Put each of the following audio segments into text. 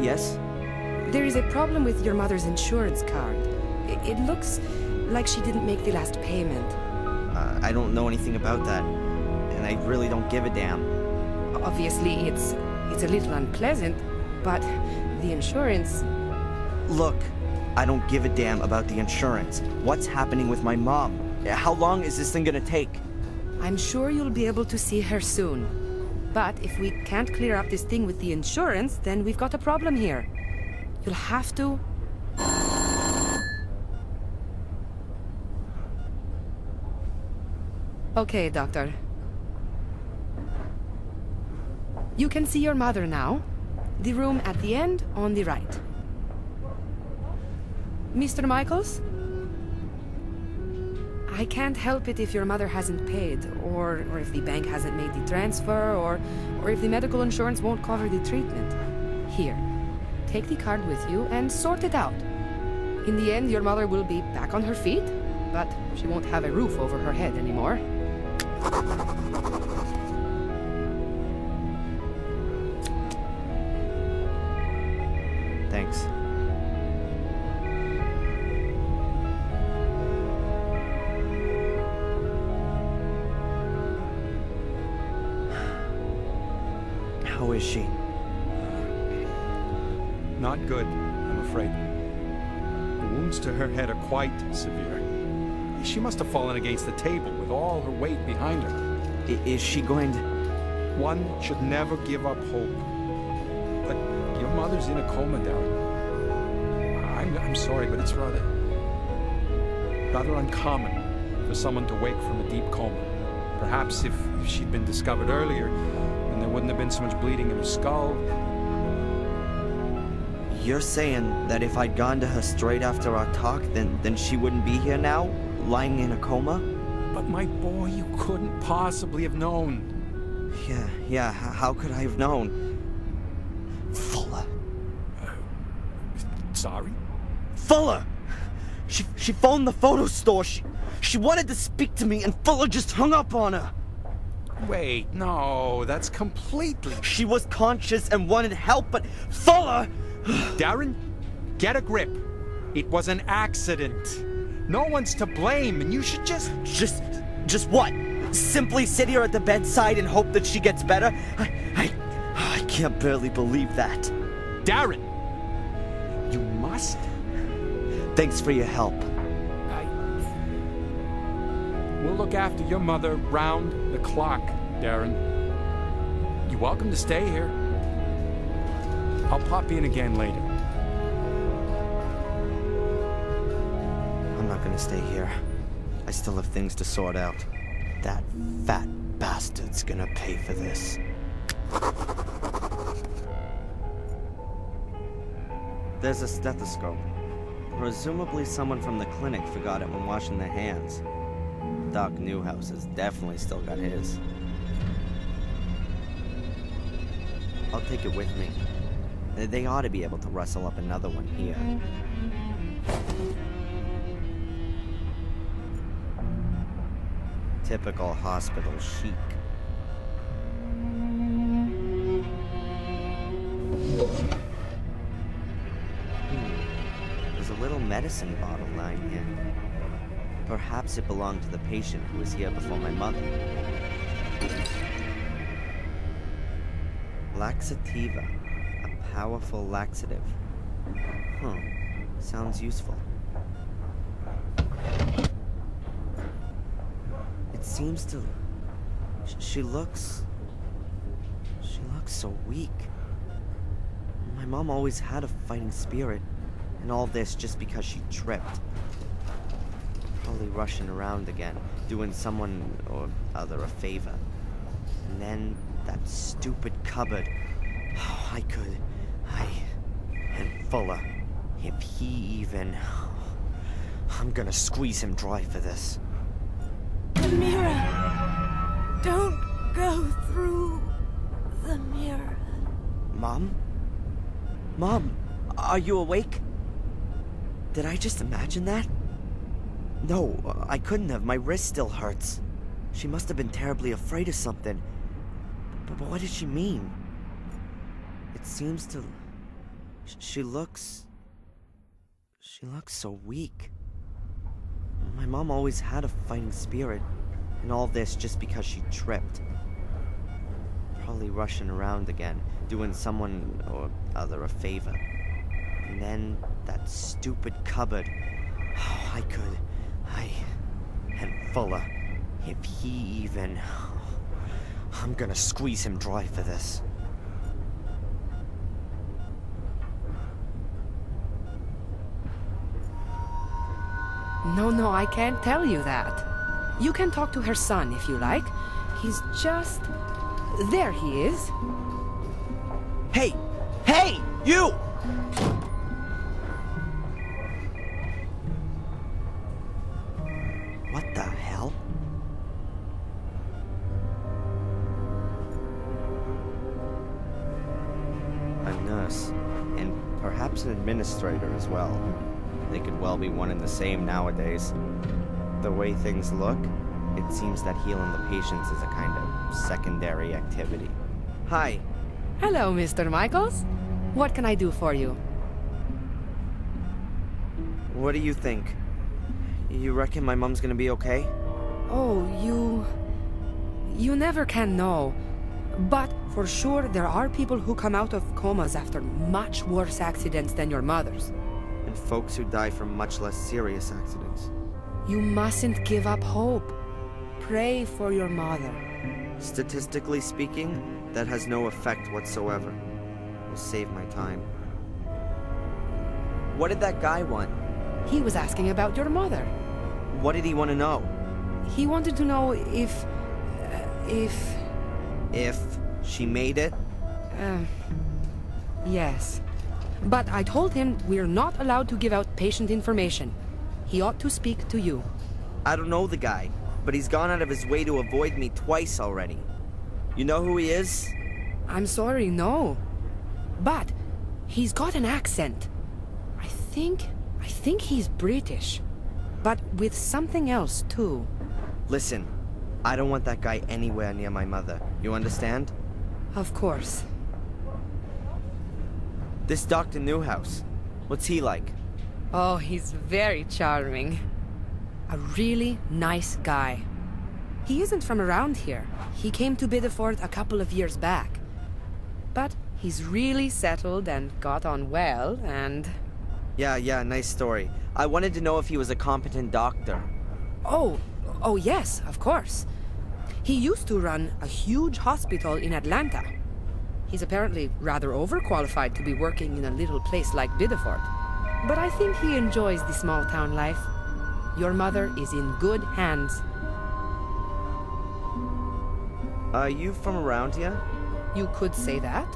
Yes? There is a problem with your mother's insurance card. It looks like she didn't make the last payment. I don't know anything about that, and I really don't give a damn. Obviously, it's a little unpleasant, but the insurance... Look, I don't give a damn about the insurance. What's happening with my mom? How long is this thing gonna take? I'm sure you'll be able to see her soon. But if we can't clear up this thing with the insurance, then we've got a problem here. You'll have to... Okay, Doctor. You can see your mother now. The room at the end, on the right. Mr. Michaels? I can't help it if your mother hasn't paid, or if the bank hasn't made the transfer, or if the medical insurance won't cover the treatment. Here, take the card with you and sort it out. In the end, your mother will be back on her feet, but she won't have a roof over her head anymore. Thanks. How is she? Not good, I'm afraid. The wounds to her head are quite severe. She must have fallen against the table with all her weight behind her. Is she going to... One should never give up hope. But your mother's in a coma, Darren. I'm sorry, but it's rather uncommon for someone to wake from a deep coma. Perhaps if she'd been discovered earlier, then there wouldn't have been so much bleeding in her skull. You're saying that if I'd gone to her straight after our talk, then she wouldn't be here now, lying in a coma? But my boy, you couldn't possibly have known. Yeah, how could I have known? Fuller. Sorry? Fuller! She phoned the photo store. She wanted to speak to me, and Fuller just hung up on her. Wait, no, that's completely... She was conscious and wanted help, but Fuller... Darren, get a grip. It was an accident. No one's to blame, and you should just... Just what? Simply sit here at the bedside and hope that she gets better? I can't barely believe that. Darren! You must... Thanks for your help. We'll look after your mother round the clock, Darren. You're welcome to stay here. I'll pop in again later. I'm not gonna stay here. I still have things to sort out. That fat bastard's gonna pay for this. There's a stethoscope. Presumably someone from the clinic forgot it when washing their hands. Doc Newhouse has definitely still got his. I'll take it with me. They ought to be able to rustle up another one here. Typical hospital chic. There's a little medicine bottle lying here. Perhaps it belonged to the patient who was here before my mother. Laxativa. A powerful laxative. Huh. Sounds useful. It seems to... She looks so weak. My mom always had a fighting spirit, and all this just because she tripped. Probably rushing around again, doing someone or other a favor. And then that stupid cupboard. Oh, and Fuller. If he even... I'm gonna squeeze him dry for this. The mirror! Don't go through the mirror. Mom? Mom, are you awake? Did I just imagine that? No, I couldn't have. My wrist still hurts. She must have been terribly afraid of something. But what did she mean? It seems to... She looks so weak. My mom always had a fighting spirit, and all this just because she tripped. Probably rushing around again, doing someone or other a favor. And then that stupid cupboard. Oh, and Fuller. If he even... I'm gonna squeeze him dry for this. No, I can't tell you that. You can talk to her son if you like. He's just... There he is. Hey! Hey! You! What the hell? A nurse, and perhaps an administrator as well. They could well be one and the same nowadays. The way things look, it seems that healing the patients is a kind of secondary activity. Hi. Hello, Mr. Michaels. What can I do for you? What do you think? You reckon my mom's gonna be okay? Oh, you never can know. But for sure, there are people who come out of comas after much worse accidents than your mother's. And folks who die from much less serious accidents. You mustn't give up hope. Pray for your mother. Statistically speaking, that has no effect whatsoever. Will save my time. What did that guy want? He was asking about your mother. What did he want to know? He wanted to know if she made it? Yes. But I told him we're not allowed to give out patient information. He ought to speak to you. I don't know the guy, but he's gone out of his way to avoid me twice already. You know who he is? I'm sorry, no. But he's got an accent. I think he's British. But with something else, too. Listen, I don't want that guy anywhere near my mother. You understand? Of course. This Dr. Newhouse, what's he like? Oh, he's very charming. A really nice guy. He isn't from around here. He came to Biddeford a couple of years back. But he's really settled and got on well, and... Yeah, nice story. I wanted to know if he was a competent doctor. Oh, yes, of course. He used to run a huge hospital in Atlanta. He's apparently rather overqualified to be working in a little place like Biddeford. But I think he enjoys the small-town life. Your mother is in good hands. Are you from around here? You could say that.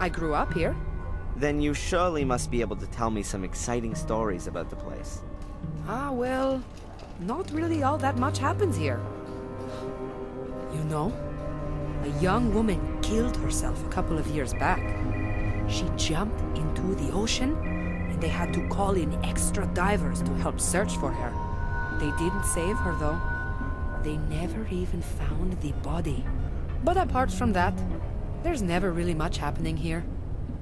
I grew up here. Then you surely must be able to tell me some exciting stories about the place. Ah, well, not really all that much happens here. You know, a young woman killed herself a couple of years back. She jumped into the ocean, and they had to call in extra divers to help search for her. They didn't save her, though. They never even found the body. But apart from that, there's never really much happening here.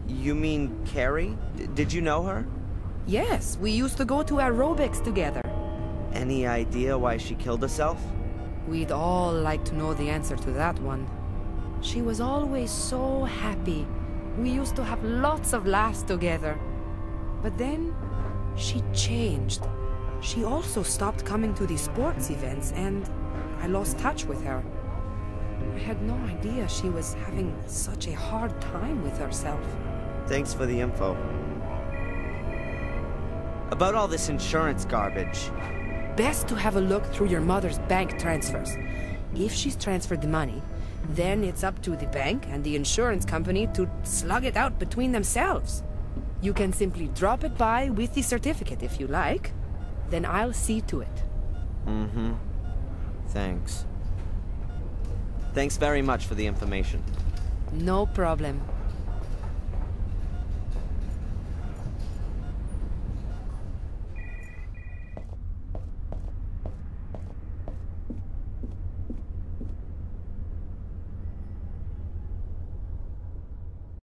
You mean Carrie? Did you know her? Yes, we used to go to aerobics together. Any idea why she killed herself? We'd all like to know the answer to that one. She was always so happy. We used to have lots of laughs together. But then, she changed. She also stopped coming to the sports events, and I lost touch with her. I had no idea she was having such a hard time with herself. Thanks for the info. About all this insurance garbage. Best to have a look through your mother's bank transfers. If she's transferred the money, then it's up to the bank and the insurance company to slug it out between themselves. You can simply drop it by with the certificate if you like. Then I'll see to it. Mm-hmm. Thanks. Thanks very much for the information. No problem.